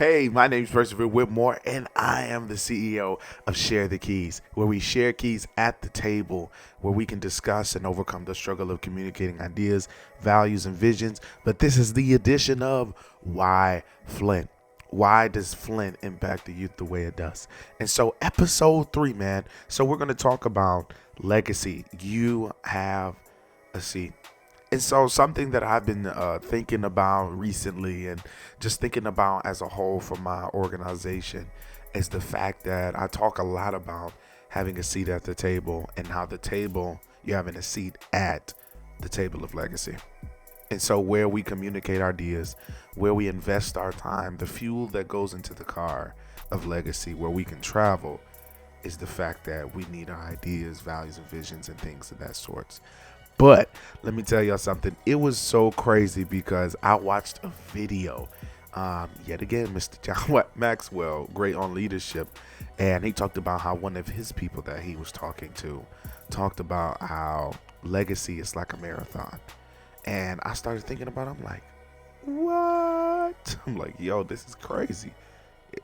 Hey, my name is Percival Whitmore, and I am the CEO of Share the Keys, where we share keys at the table, where we can discuss and overcome the struggle of communicating ideas, values, and visions. But this is the edition of Why Flint? Why does Flint impact the youth the way it does? And so, episode 3, man. So, we're going to talk about legacy. You have a seat. And so something that I've been thinking about recently and just thinking about as a whole for my organization is the fact that I talk a lot about having a seat at the table and how the table, you're having a seat at the table of legacy. And so where we communicate ideas, where we invest our time, the fuel that goes into the car of legacy, where we can travel, is the fact that we need our ideas, values, and visions and things of that sort. But let me tell y'all something. It was so crazy because I watched a video. Yet again, Mr. John Maxwell, great on leadership. And he talked about how one of his people that he was talking to talked about how legacy is like a marathon. And I started thinking about it. I'm like, what? I'm like, yo, this is crazy.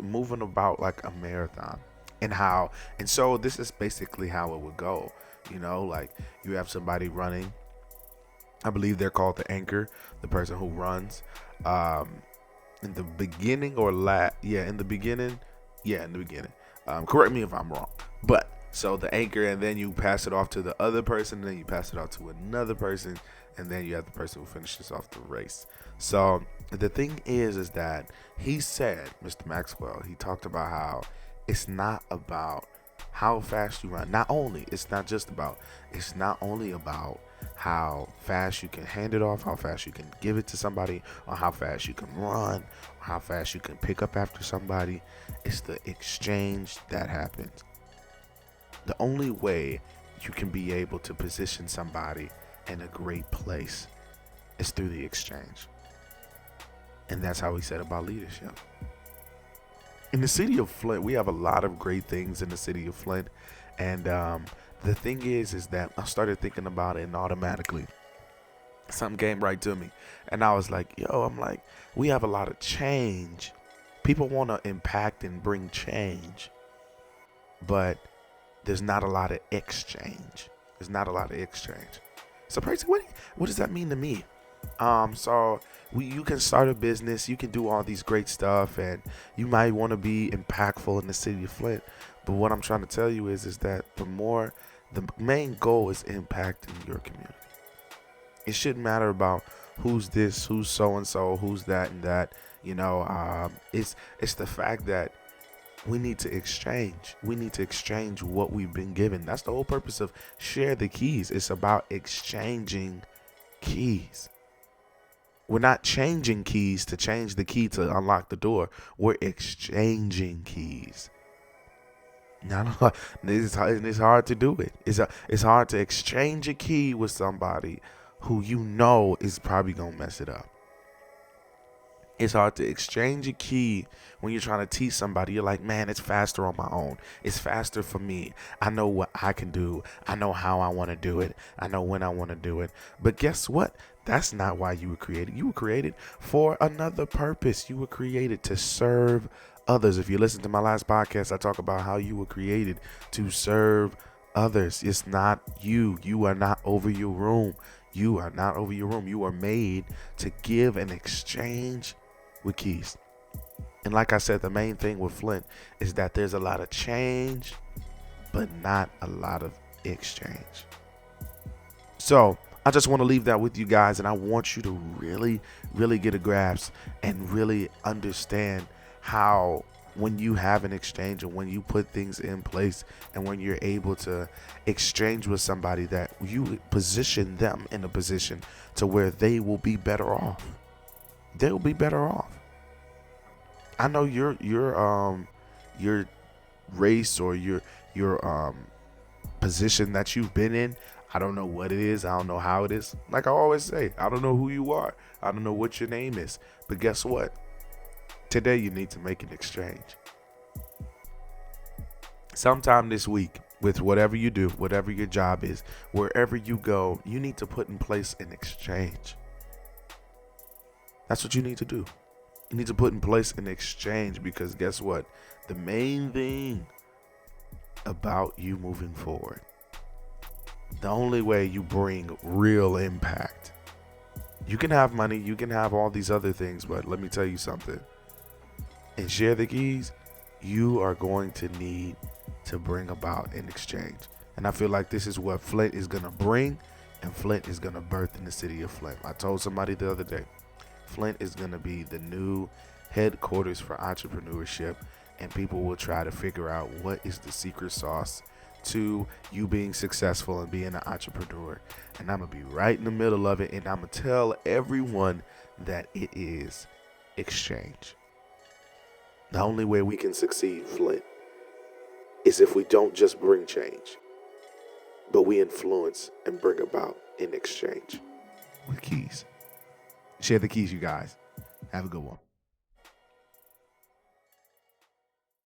Moving about like a marathon. And so this is basically how it would go. You know, like you have somebody running. I believe they're called the anchor, the person who runs. In the beginning or in the beginning. Correct me if I'm wrong. But so the anchor, and then you pass it off to the other person, and then you pass it off to another person, and then you have the person who finishes off the race. So the thing is that he said, Mr. Maxwell, he talked about how it's not about how fast you run. It's not only about how fast you can hand it off, how fast you can give it to somebody, or how fast you can run, or how fast you can pick up after somebody. It's the exchange that happens. The only way you can be able to position somebody in a great place is through the exchange. And that's how he said about leadership. In the city of Flint, we have a lot of great things in the city of Flint. And the thing is that I started thinking about it, and automatically something came right to me. And I was like, we have a lot of change. People want to impact and bring change. But there's not a lot of exchange. So, Percy, what does that mean to me? You can start a business, you can do all these great stuff, and you might want to be impactful in the city of Flint. But what I'm trying to tell you is that the main goal is impacting your community. It shouldn't matter about who's this, who's so-and-so, who's that and that. It's the fact that we need to exchange. We need to exchange what we've been given. That's the whole purpose of Share the Keys. It's about exchanging keys. We're not changing keys to change the key to unlock the door. We're exchanging keys. Now, it's hard to do it. It's hard to exchange a key with somebody who you know is probably going to mess it up. It's hard to exchange a key when you're trying to teach somebody. You're like, man, it's faster on my own. It's faster for me. I know what I can do. I know how I want to do it. I know when I want to do it. But guess what? That's not why you were created. You were created for another purpose. You were created to serve others. If you listen to my last podcast, I talk about how you were created to serve others. It's not you. You are not over your room. You are made to give and exchange with keys. And like I said, the main thing with Flint is that there's a lot of change, but not a lot of exchange. So I just want to leave that with you guys, and I want you to really, really get a grasp and really understand how when you have an exchange and when you put things in place and when you're able to exchange with somebody, that you position them in a position to where they will be better off. They'll be better off. I know your race or your position that you've been in. I don't know what it is. I don't know how it is. Like I always say, I don't know who you are. I don't know what your name is. But guess what? Today you need to make an exchange. Sometime this week, with whatever you do, whatever your job is, wherever you go, you need to put in place an exchange. That's what you need to do. You need to put in place an exchange, because guess what? The main thing about you moving forward, the only way you bring real impact, you can have money, you can have all these other things, but let me tell you something. And Share the Keys, you are going to need to bring about an exchange. And I feel like this is what Flint is going to bring, and Flint is going to birth in the city of Flint. I told somebody the other day, Flint is going to be the new headquarters for entrepreneurship, and people will try to figure out what is the secret sauce to you being successful and being an entrepreneur. And I'm going to be right in the middle of it, and I'm going to tell everyone that it is exchange. The only way we can succeed, Flint, is if we don't just bring change, but we influence and bring about an exchange with keys. Share the keys, you guys. Have a good one.